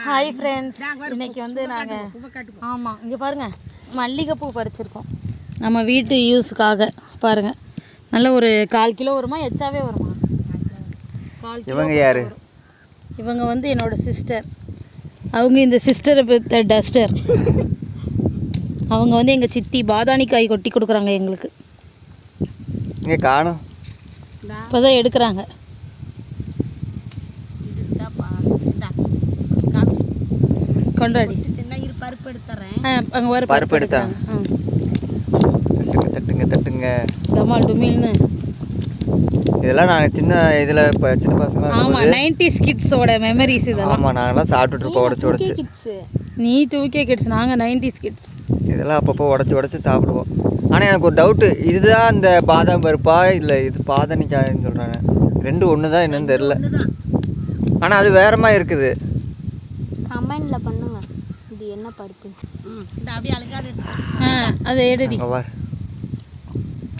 Hi friends, இன்றைக்கி வந்து நாங்கள் ஆமாம் இங்கே பாருங்கள் மல்லிகைப்பூ பறிச்சிருக்கோம் நம்ம வீட்டு யூஸுக்காக. பாருங்கள், நல்ல ஒரு 1/4 கிலோ வருமா, எச்சாவே வருமா? 1/4 கிலோ. இவங்க யார்? இவங்க வந்து என்னோடய சிஸ்டர். அவங்க இந்த சிஸ்டரை பெற்ற டஸ்டர். அவங்க வந்து எங்கள் சித்தி பாதாணி காய் கொட்டி கொடுக்குறாங்க எங்களுக்கு. இங்கே காணும், இப்போ தான் எடுக்கிறாங்க. கொண்டாடி பருப்பு எடுத்துறேன். அங்கே வர பருப்பு எடுத்தாங்க. தட்டுங்க தட்டுங்க டமால் டுமில்னு. இதெல்லாம் நாங்கள் சின்ன இதில் இப்போ சின்ன பசங்க. ஆமாம், 90s கிட்ஸோட மெமரிஸ் இதெல்லாம். ஆமாம், நாங்கள்லாம் சாப்பிட்டுட்டு இருப்போம் உடச்சி உடச்சி. நீ 2K கிட்ஸ், நாங்கள் 90s கிட்ஸ். இதெல்லாம் அப்பப்போ உடச்சி சாப்பிடுவோம். ஆனால் எனக்கு ஒரு டவுட்டு, இதுதான் இந்த பாதாம் பருப்பா இல்லை இது பாதணிக்காய்ன்னு சொல்கிறாங்க? ரெண்டும் ஒன்று தான், என்னன்னு தெரில. ஆனால் அது வேறமா இருக்குது. கமெண்டில் பண்ணுங்க இது என்ன பருப்பு. இந்த அப்படியே அழுகாது. அதை எடுடி.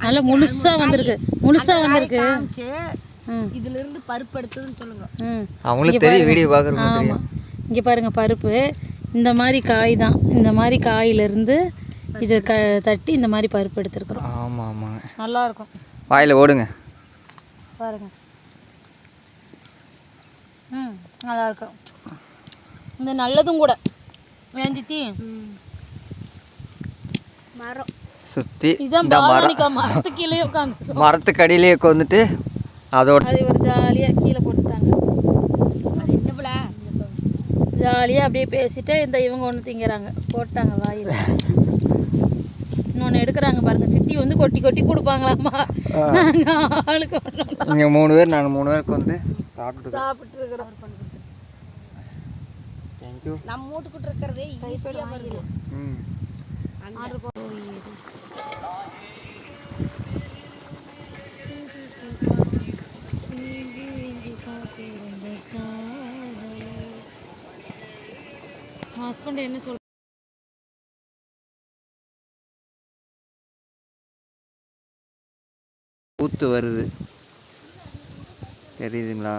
நல்லா முழுசாக வந்திருக்கு, முழுசாக வந்திருக்கு. இதுல இருந்து பருப்பு எடுத்ததுன்னு சொல்லுங்க. அவங்களுக்கு தெரியும், வீடியோ பார்க்குறவங்க தெரியும். இங்கே பாருங்கள், பருப்பு இந்த மாதிரி காய் தான். இந்த மாதிரி காயிலிருந்து இதை தட்டி இந்த மாதிரி பருப்பு எடுத்துருக்குறோம். ஆமாம் ஆமாங்க, நல்லாயிருக்கும். வாயில் ஓடுங்க பாருங்கள். நல்லாயிருக்கும். இந்த நல்லதும் கூட வேஞ்சித்தி மரம் சுற்றி இதான் பாதாணிக்காய் மரத்து கீழே உட்காந்து மரத்துக்கு அடியிலே உட்காந்துட்டு அதோட அது ஒரு ஜாலியாக கீழே போட்டுட்டாங்க. அது என்னவில ஜாலியாக அப்படியே பேசிட்டு இந்த இவங்க ஒன்று திங்கிறாங்க, போட்டாங்க வாயில். இன்னொன்று எடுக்கிறாங்க பாருங்கள். சித்தி வந்து கொட்டி கொட்டி கொடுப்பாங்களாம்மா. நாங்கள் ஆளுக்கு நீங்கள் 3 பேர், நான் 3 பேருக்கு வந்து சாப்பிட்டுருக்குறோம். தேங்க்யூ. நம்ம மூட்டுக்கிட்டு இருக்கிறதே ஈஸியாக வருது. ஹஸ்பண்ட் என்ன சொல்ற? ஊத்து வருது, தெரியுதுங்களா?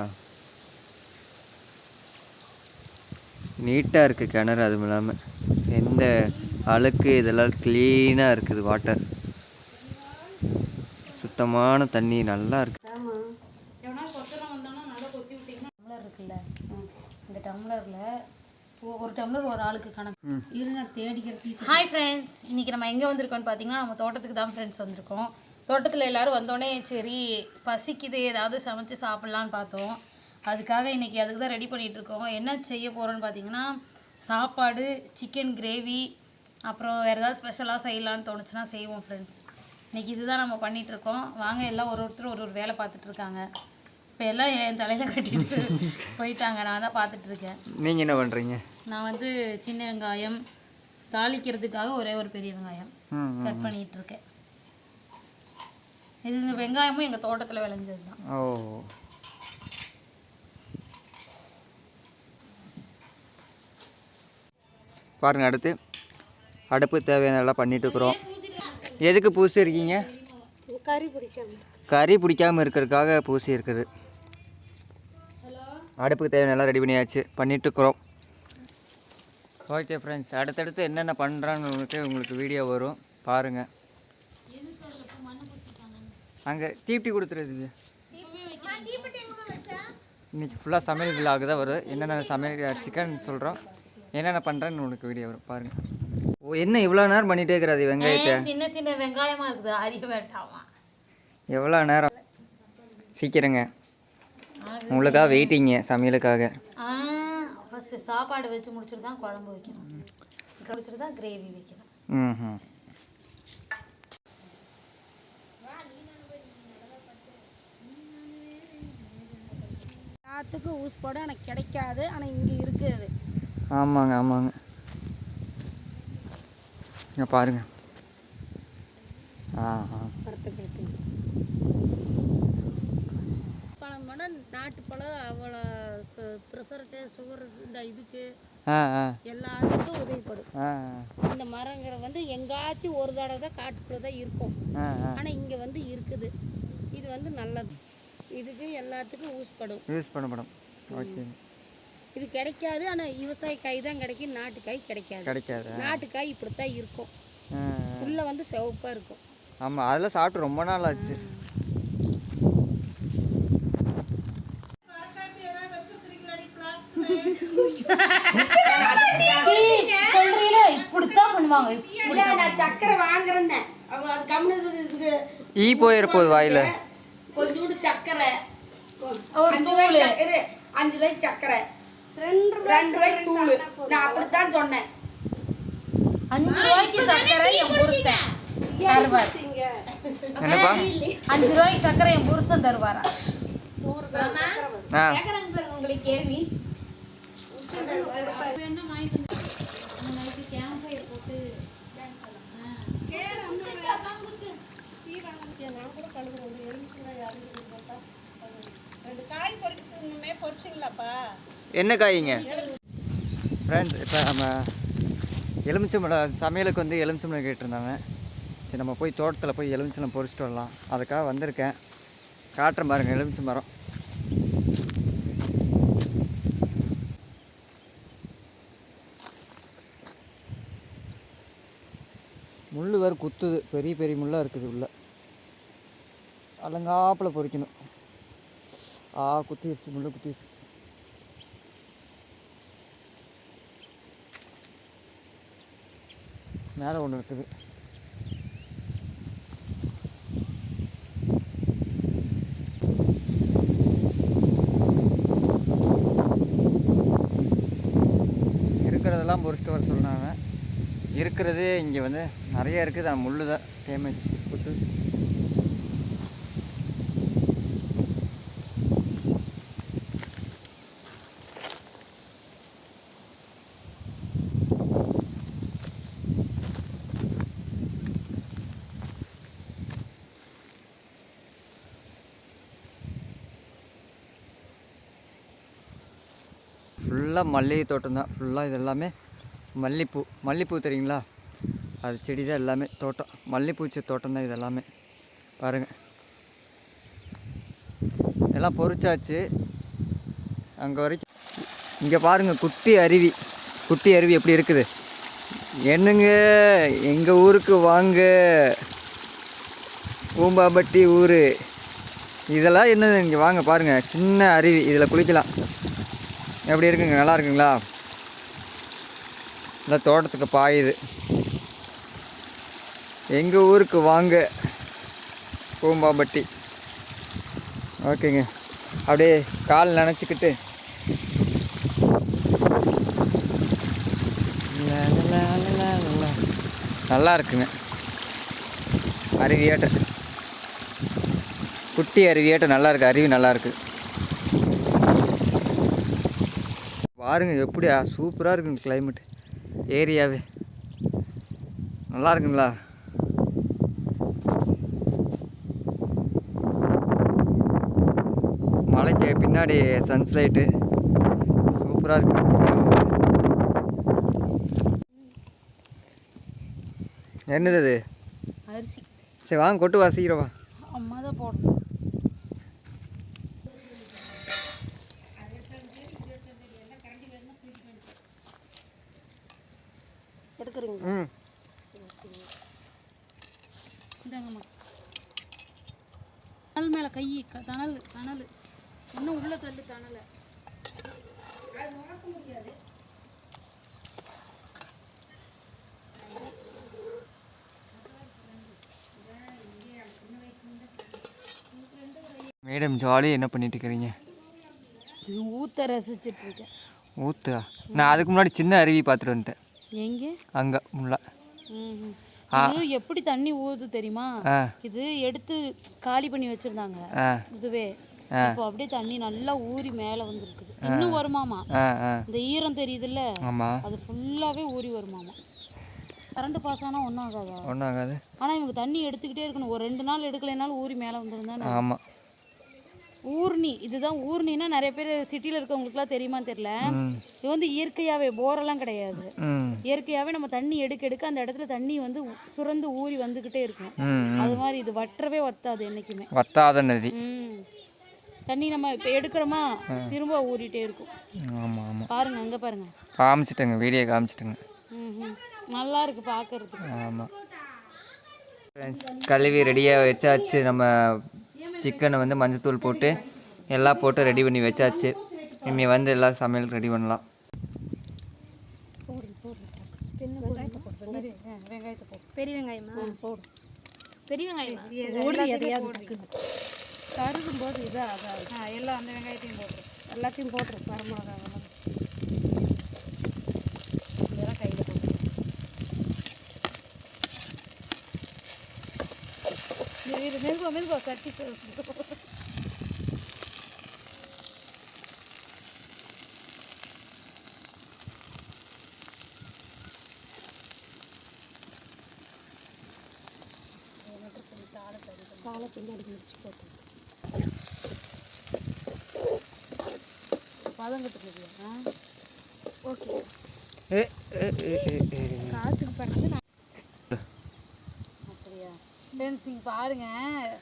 நீட்டாக இருக்குது கிணறு. அதுவும் இல்லாமல் எந்த அழுக்கு இதெல்லாம் க்ளீனாக இருக்குது. வாட்டர் சுத்தமான தண்ணி, நல்லா இருக்குது. டம்ளர் இருக்குல்ல, இந்த டம்ளரில் ஒரு டம்ளர் ஒரு ஆளுக்கு கணக்கு இருங்க தேடிக்கிறது. ஹாய் ஃப்ரெண்ட்ஸ், இன்றைக்கி நம்ம எங்கே வந்திருக்கோம்னு பார்த்தீங்கன்னா நம்ம தோட்டத்துக்கு தான் ஃப்ரெண்ட்ஸ் வந்திருக்கோம். தோட்டத்தில் எல்லோரும் வந்தோடனே சரி பசிக்குது, ஏதாவது சமைச்சு சாப்பிட்லான்னு பார்த்தோம். அதுக்காக இன்றைக்கி அதுக்கு தான் ரெடி பண்ணிகிட்ருக்கோம். என்ன செய்ய போகிறோன்னு பார்த்தீங்கன்னா சாப்பாடு, சிக்கன் கிரேவி, அப்புறம் வேறு ஏதாவது ஸ்பெஷலாக செய்யலான்னு தோணுச்சுன்னா செய்வோம் ஃப்ரெண்ட்ஸ். இன்றைக்கி இதுதான் நம்ம பண்ணிகிட்ருக்கோம். வாங்க, எல்லாம் ஒருத்தர் ஒரு வேலை பார்த்துட்ருக்காங்க. இப்போ எல்லாம் என் தலையில் கட்டிட்டு போயிட்டாங்க, நான் தான் பார்த்துட்ருக்கேன். நீங்கள் என்ன பண்ணுறீங்க? நான் வந்து சின்ன வெங்காயம் தாளிக்கிறதுக்காக ஒரே ஒரு பெரிய வெங்காயம் கட் பண்ணிகிட்ருக்கேன். இது இந்த வெங்காயமும் எங்கள் தோட்டத்தில் விளைஞ்சது தான். ஓ, பாருங்க. அடுத்து அடுப்பு தேவையான எல்லாம் பண்ணிட்டு இருக்கிறோம். எதுக்கு பூசி இருக்கீங்க? கறி பிடிக்காமல் இருக்கிறதுக்காக பூசி இருக்குது. அடுப்புக்கு தேவையான எல்லாம் ரெடி பண்ணியாச்சு, பண்ணிட்டுருக்குறோம். ஓகே ஃப்ரெண்ட்ஸ், அடுத்தடுத்து என்னென்ன பண்ணுறான்னு உங்களுக்கு வீடியோ வரும், பாருங்கள். அங்கே தீப்டி கொடுத்துருது. இன்றைக்கி ஃபுல்லாக சமையல் விழாவுக்கு தான் வரும். என்னென்ன சமையல் சிக்கன் சொல்கிறோம், என்னென்ன பண்ணுறேன்னு உங்களுக்கு வீடியோ வரும், பாருங்கள். ஓ, என்ன இவ்வளோ நேரம் பண்ணிகிட்டே இருக்கிறது வெங்காயத்தை? சின்ன சின்ன வெங்காயமாக இருக்குது, அறிய வேண்டாமா? எவ்வளோ நேரம்? சீக்கிரங்க, உங்களுக்காக வெயிட்டிங்க சமையலுக்காக. ஃபஸ்ட்டு சாப்பாடு வச்சு முடிச்சுட்டு தான் குழம்பு வைக்கணும், முடிச்சுட்டு தான் கிரேவி வைக்கணும். ம். எல்லாத்துக்கும் ஊஸ் போட எனக்கு கிடைக்காது, ஆனால் இங்கே இருக்குது. ஆமாங்க ஆமாங்க, இங்கே பாருங்கள். பழம் நாட்டு பழம் அவ்வளோ ப்ரெஷருக்கு, சுகருக்கு, இந்த இதுக்கு எல்லாத்துக்கும் உதவிப்படும். இந்த மரங்கிற வந்து எங்காச்சும் ஒரு தடவை தான் காட்டுக்குள்ளே தான் இருக்கும், ஆனால் இங்கே வந்து இருக்குது. இது வந்து நல்லது, இதுக்கு எல்லாத்துக்கும் யூஸ் பண்ணப்படும். ஓகே. இது கிடைக்காது. ஆனால் விவசாய காய் தான் கிடைக்கும், நாட்டு காய் கிடைக்காது. நாட்டு காய் இப்படித்தான் இருக்கும், உள்ள வந்து சிவப்பாக இருக்கும். ஆமாம், அதெல்லாம் சாப்பிட்டு ரொம்ப நாள் ஆச்சு. இப்படித்தான் பண்ணுவாங்க. நான் சக்கரை வாங்குறேன்னு அவங்க அது கம்முனதுக்கு ஈ போயிட போகுது வாயில். கொஞ்சோண்டு சக்கரை, ஒரு 5 ரூபாய்க்கு சக்கரை, 2 ரூபாய்க்கு தூள். நான் அப்படித்தான் சொன்னேன். 5 ரூபாய்க்கு சக்கரை என் புருஷன் தருவார். என்னப்பா 5 ரூபாய்க்கு சக்கரை என் புருஷன் தருவாரா? உங்களுக்கு கேள்வி என்ன காய்ங்க ஃப்ரெண்ட்? இப்போ நம்ம எலுமிச்சம்பழம் சமையலுக்கு வந்து எலுமிச்சம்பழம் கேட்டிருந்தாங்க. சரி, நம்ம போய் தோட்டத்தில் போய் எலுமிச்சம்பழம் பொறிச்சிட்டு வரலாம். அதுக்காக வந்திருக்கேன். காட்டுறேன் பாருங்கள் எலுமிச்சம்பழம். முள் வேறு குத்துது, பெரிய பெரிய முள்ளாக இருக்குது உள்ள. அலங்காப்பில் பொறிக்கணும். குத்திடுச்சு, முள் குத்திடுச்சு. மேலே ஒன்று இருக்குது. இருக்கிறதெல்லாம் பொறிச்சிட்டு வர சொன்னாங்க. இருக்கிறது இங்கே வந்து நிறைய இருக்குது. ஆனால் முள் தான் டேமேஜ் குத்து. ஃபுல்லாக மல்லிகை தோட்டம் தான். ஃபுல்லாக இது எல்லாமே மல்லிப்பூ தெரியுங்களா? அது செடி தான் எல்லாமே தோட்டம். மல்லிப்பூச்சி தோட்டம் தான் இது எல்லாமே. பாருங்கள், எல்லாம் பொறிச்சாச்சு அங்கே வரைக்கும். இங்கே பாருங்கள், குட்டி அருவி எப்படி இருக்குது. என்னங்க, எங்கள் ஊருக்கு வாங்க, பூம்பாம்பட்டி ஊர். இதெல்லாம் என்னது, இங்கே வாங்க பாருங்கள், சின்ன அருவி. இதில் குளிக்கலாம். எப்படி இருக்குங்க, நல்லா இருக்குங்களா? இந்த தோட்டத்துக்கு பாயுது. எங்கள் ஊருக்கு வாங்க, பூம்பாம்பட்டி. ஓகேங்க, அப்படியே கால் நனைச்சிக்கிட்டு நல்லா இருக்குங்க. அருவியாட்ட, குட்டி அருவியாட்ட நல்லா இருக்குது. அருவி நல்லா இருக்குது. பாருங்க எப்படி சூப்பராக இருக்குங்க கிளைமேட், ஏரியாவே நல்லா இருக்குங்களா? மலைக்கு பின்னாடி சன்லைட்டு சூப்பராக இருக்கு. என்னது அது? அரிசி. சரி வாங்க, கொட்டு வா, சீக்கிரம் வா. அம்மா தான் போடணும். எடுக்கிறீங்க? இந்தாங்கம்மா. தணல் மேலே கை, தணல் இன்னும் உள்ள தள்ளு தணலை. மேடம் ஜாலி, என்ன பண்ணிட்டு இருக்கிறீங்க? ஊத்த ரசிச்சுட்டு இருக்கேன். ஊத்தா? நான் அதுக்கு முன்னாடி சின்ன அருவி பார்த்துட்டு வந்துட்டேன். எங்கே? அங்கே முள்ள. இது எப்படி தண்ணி ஊறுது தெரியுமா? இது எடுத்து காலி பண்ணி வச்சிருந்தாங்க. இதுவே இப்போ அப்படியே தண்ணி நல்லா ஊறி மேலே வந்துருக்குது. இன்னும் வருமாமா. இந்த ஈரம் தெரியுதுல்ல, அது ஃபுல்லாகவே ஊறி வருமாமா. கரண்ட் பாஸ் ஆனால் ஒன்றும் ஆகாதா? ஒன்றும் ஆகாது. ஆனால் இவங்க தண்ணி எடுத்துக்கிட்டே இருக்கணும். ஒரு 2 நாள் எடுக்கலைனாலும் ஊறி மேலே வந்துருந்தானே. ஆமாம், ஊர்னி. இதுதான் ஊர்னின்னா நிறைய பேர் சிட்டியில் இருக்கவங்களுக்குலாம் தெரியுமான்னு தெரியல. இது வந்து இயற்கையாகவே, போரெல்லாம் கிடையாது. இயற்கையாகவே நம்ம தண்ணி எடுக்க அந்த இடத்துல தண்ணி வந்து சுரந்து ஊறி வந்துக்கிட்டே இருக்கணும். அது மாதிரி இது வற்றவே வத்தாது, என்றைக்குமே வத்தாத நதி. தண்ணி நம்ம இப்போ எடுக்கிறோமா திரும்ப ஊறிட்டே இருக்கும். ஆமாம் ஆமாம் பாருங்க அங்கே பாருங்க. காமிச்சிட்டேங்க, வீடியோ காமிச்சிட்டேங்க. நல்லா இருக்கு பார்க்கறதுக்கு. ஆமாம் ஃப்ரெண்ட்ஸ், கழுவி ரெடியாக வச்சாச்சு. நம்ம சிக்கனை வந்து மஞ்சத்தூள் போட்டு எல்லாம் போட்டு ரெடி பண்ணி வச்சாச்சு. இனி வந்து எல்லாம் சமையல் ரெடி பண்ணலாம். வெங்காயத்தை போடு. பெரிய வெங்காயமா போடு. பெரிய வெங்காயமா கருகும் போது இதாக எல்லாம் அந்த வெங்காயத்தையும் போட்டுரு. எல்லாத்தையும் போட்டுரு. வரமிளகாய் இதெல்லாம் கையில் போட்டு மெதுவா கட்டி காலை பின்னாடி முடிச்சு போட்டு பதங்கட்டுக்குதியா. ஓகே ஏ காற்றுக்கு பறந்து அப்படியா ஃப்ரெண்ட்ஸ்? இங்கே பாருங்கள்,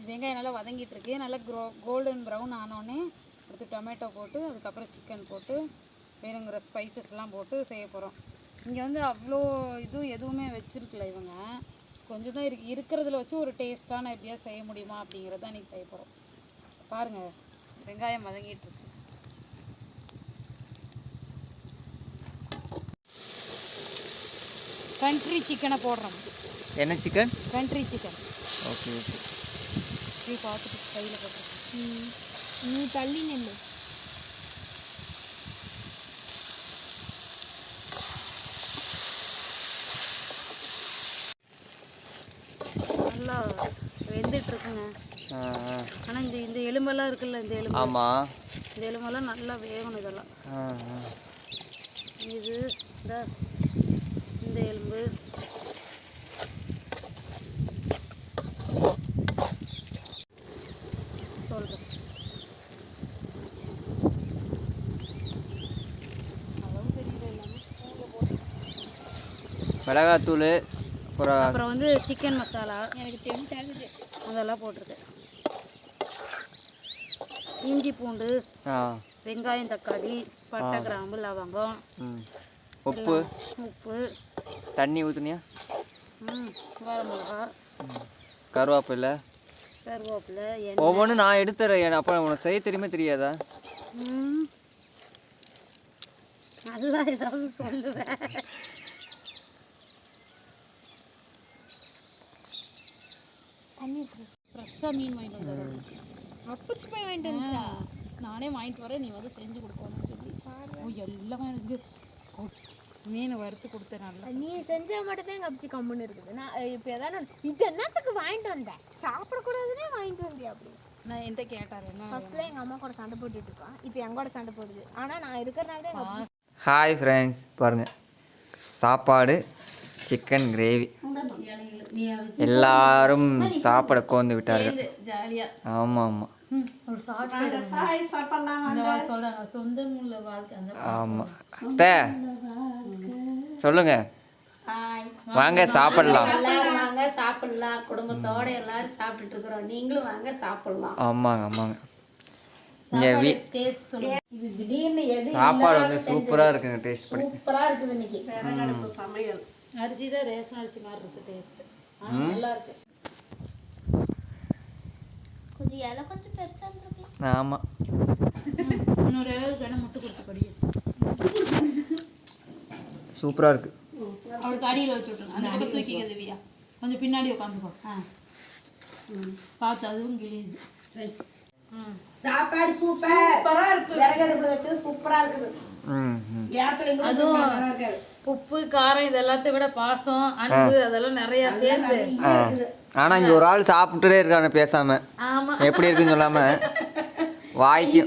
வெங்காயம் நல்லா வதங்கிட்டு இருக்கு. நல்லா கோல்டன் ப்ரௌன் ஆனோடனே அடுத்து டொமேட்டோ போட்டு அதுக்கப்புறம் சிக்கன் போட்டு வேணுங்கிற ஸ்பைசஸ்லாம் போட்டு செய்ய போகிறோம். இங்கே வந்து அவ்வளோ எதுவுமே வச்சுருக்கல இவங்க, கொஞ்சம் தான் இருக்கிறதுல வச்சு ஒரு டேஸ்ட்டான எப்படியா செய்ய முடியுமா அப்படிங்கிறது தான் இன்றைக்கி செய்ய போகிறோம். பாருங்கள், வெங்காயம் வதங்கிட்டு இருக்கு. கண்ட்ரி சிக்கனை போடுறோம். என்ன chicken? Country chicken. Okay okay. நீ பார்த்துட்டு கையில் போட்டுருக்கேன். நீ தள்ளி நின்று நல்லா வெந்துட்டுருக்குங்க. ஆனால் இந்த எலும்பெல்லாம் இருக்குல்ல, இந்த எலும்பு. ஆமாம், இந்த எலும்பெல்லாம் நல்லா வேகணும். இதெல்லாம் இது இந்த எலும்பு சொல்கிறேன். அளவு தெரியல எல்லாமே. மிளகாத்தூள், அப்புறம் வந்து சிக்கன் மசாலா எனக்கு தெரிஞ்சு அதெல்லாம் போட்டிருக்கேன். இஞ்சி பூண்டு, வெங்காயம், தக்காளி, பட்டை, கிராம்பு, லவங்கம், உப்பு, தண்ணி ஊற்றுனியா, வரமிளகா, கருவேப்பிலை, ஒவ்வொன்றும் நான் எடுத்துறேன். அப்புறம் உனக்கு செய்ய தெரியுமே தெரியாதா? நல்லா ஏதாவது சொல்லுவேன். ஃப்ரெஷ்ஷாக மீன் வாங்கிட்டு வந்தது. அப்பச்சு போய் வாங்கிட்டு வந்துச்சா? நானே வாங்கிட்டு வரேன், நீ வந்து செஞ்சு கொடுக்கணும்னு சொல்லி எல்லாம் எனக்கு மீனை வறுத்து கொடுத்தேன். நல்லா நீ செஞ்சால் மட்டும்தான் எங்கள் அப்பச்சி கம்முன்னு இருக்குது. நான் இப்போ எதாவது இது என்னத்துக்கு வாங்கிட்டு வந்தேன், சாப்பிடக்கூடாதுன்னே வாங்கிட்டு வந்தேன் அப்படி நான் என்கிட்ட கேட்டார். என்ன ஃபஸ்ட்டில் எங்கள் அம்மா கூட சண்டை போட்டுட்டு இருக்கான், இப்போ எங்கூட சண்டை போடுது. ஆனால் நான் இருக்கிறனால தான் எங்கள் ஹாய் ஃப்ரெண்ட்ஸ், பாருங்கள் சாப்பாடு சிக்கன் கிரேவி. எல்லாரும் சாப்பிட கோந்து விட்டார்கள். ஜாலியாக. ஆமாம் ஆமாம். ஒரு சொல்கிறாங்க சொந்தம் உள்ள வாழ்க்கை. அந்த ஆமாம் அத்தை சொல்லுங்க, வாங்க சாப்பிடலாம். எல்லாரும் வாங்க சாப்பிடலாம், குடும்பத்தோட எல்லாரும் சாப்பிட்டுட்டு இருக்கிறோம். நீங்களும் வாங்க சாப்பிடலாம். ஆமாங்க ஆமாங்க. இங்கே இது திடீர்னு சாப்பாடு வந்து சூப்பராக இருக்குங்க. டேஸ்ட் பண்ணி சூப்பராக இருக்குது இன்னைக்கு சமையல். அரிசி தான் ரேஷன் அரிசி மாதிரி இருக்குது டேஸ்ட்டு. நல்லா இருக்கு. கொஞ்சம் இலை கொஞ்சம் பெருசாக இருந்திருக்கலாம். ஆமாம். இன்னொரு இளவுக்கு வேணால் முட்டை கொடுத்து படி. சூப்பராக இருக்குது. அவளுக்கு அடியில் வச்சு விட்டுருங்க. அந்த பக்கம் தூக்கிக்க தேவியா, கொஞ்சம் பின்னாடி உட்காந்துக்கோ. பார்த்து அதுவும் கிளியுது. சாப்பாடு சூப்பரா இருக்கு. விறகடுப்புல வச்சது சூப்பரா இருக்குது. அதுவும் உப்பு காரம் இது எல்லாத்தையும் விட பாசம் அன்பு அதெல்லாம் நிறைய சேர்ந்து. ஆனா இங்க ஒரு ஆள் சாப்பிட்டுட்டே இருக்காங்க பேசாம. ஆமா, எப்படி இருக்குன்னு சொல்லாம வாய்க்கு